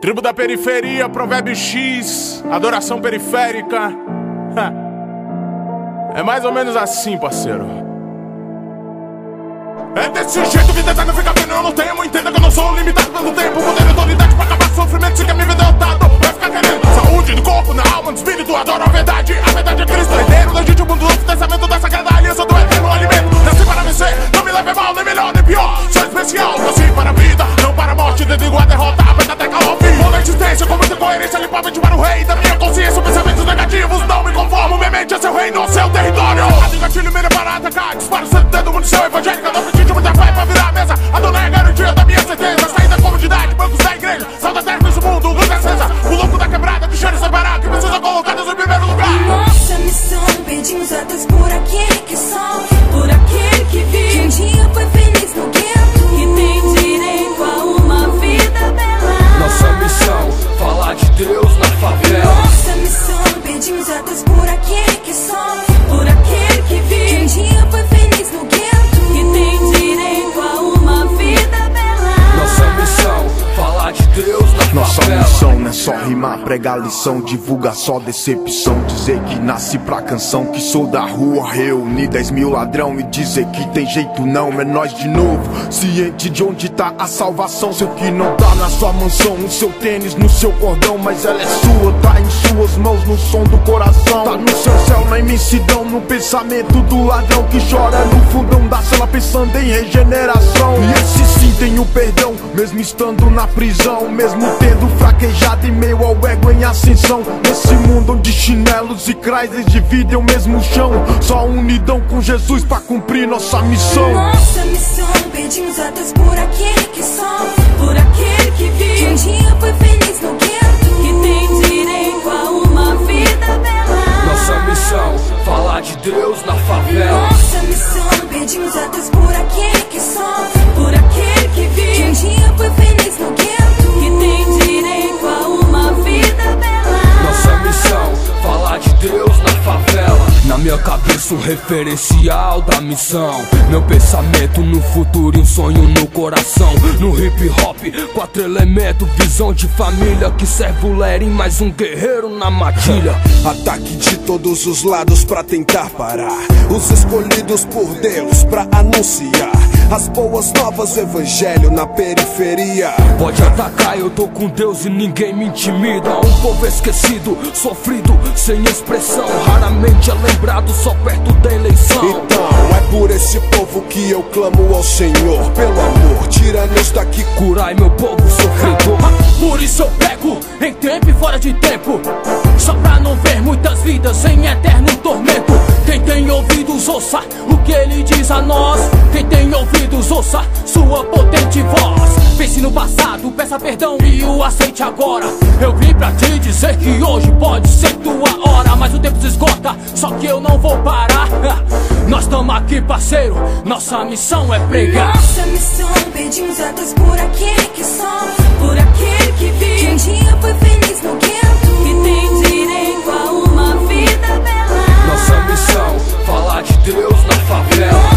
Tribo da periferia, provérbio X, adoração periférica. É mais ou menos assim, parceiro. É desse jeito que tenta não ficar vendo, eu não tenho. Entenda que eu não sou limitado pelo tempo. Poder e autoridade pra acabar com sofrimento. Se quer me ver derrotado, vai ficar querendo saúde do corpo, na alma, no espírito. Adoro a verdade é Cristo. Herdeiro legítimo do novo testamento, da sagrada aliança do eterno alimento. Nasci para vencer, não me leve mal, nem melhor, nem pior. Sou especial, nasci para a vida, não para a morte. Dedico a derrota, aperta até calar o fim. Vou na existência, com muita coerência, limpamente para o rei da minha consciência. Pensamentos negativos, não me conformo. Minha mente é seu reino, seu território. A gatilho, mira para atacar. Disparo o centro do mundo, seu evangélico. Eu não preciso muita fé pra virar a mesa. A dona é a garantia da minha certeza. Sair da comodidade, bancos da igreja. Sal da terra, do mundo, luz acesa. O louco da quebrada, que cheiro separar. Que precisa colocar Deus em primeiro lugar. Nossa missão, pedimos a Deus por aquele que sofre, por aquele que vive, que um dia foi feliz no gueto, que tem direito a uma vida bela. Nossa missão, falar de Deus na favela. Nossa missão, pedimos a Deus por aquele que sofre, por aquele que vive, que um dia foi feliz no gueto, que tem direito a uma vida bela. Nossa missão, falar de Deus na Nossa favela. missão não é só rimar, pregar lição, divulgar só decepção. Dizer que nasci pra canção, que sou da rua, reunir 10 mil ladrão e dizer que tem jeito não. É nós de novo, ciente de onde tá a salvação. Sei que não tá na sua mansão, no seu tênis, no seu cordão, mas ela é sua, tá em suas mãos, no som do coração. Tá no seu céu, na imensidão, no pensamento do ladrão que chora no fundão da cela pensando em regeneração. E esse sim tem o perdão, mesmo estando na prisão, mesmo tendo fraquejado em meio ao ego em ascensão. Nesse mundo onde chinelos e chrysler dividem o mesmo chão, só unidão com Jesus pra cumprir nossa missão. Nossa missão, pedimos a Deus por aquele que sofre, por aquele que vive, que um dia foi feliz no gueto, que tem direito a uma vida bela. Nossa missão, falar de Deus na favela. Nossa missão, pedimos a Deus por aquele que sofre, por aquele que vive, que um dia foi feliz no gueto, que tem direito a uma vida bela. Nossa missão, falar de Deus na favela. Na minha cabeça um referencial da missão, meu pensamento no futuro e um sonho no coração. No hip hop, 4 elementos, visão de família que serve o Lerim, mais um guerreiro na matilha. Ataque de todos os lados pra tentar parar os escolhidos por Deus pra anunciar as boas novas, o evangelho na periferia. Pode atacar, eu tô com Deus e ninguém me intimida. Um povo esquecido, sofrido, sem expressão, raramente é lembrado só perto da eleição. Então é por esse povo que eu clamo ao Senhor. Pelo amor, tira-nos daqui, curai meu povo sofredor. Por isso eu prego em tempo e fora de tempo, só pra não ver muitas vidas em eterno tormento. Quem tem ouvidos ouça o que ele diz a nós. Quem tem ouvidos ouça sua potente voz. Pense no passado, peça perdão e o aceite agora. Eu vim pra te dizer que hoje pode ser tua hora, mas o tempo se esgota, só que eu não vou parar. Nós tamo aqui, parceiro, nossa missão é pregar. Nossa missão, pedimos a Deus por aquele que sofre, por aquele que vive, que um dia foi feliz no gueto, que tem direito a uma vida bela. Nossa missão, falar de Deus na favela.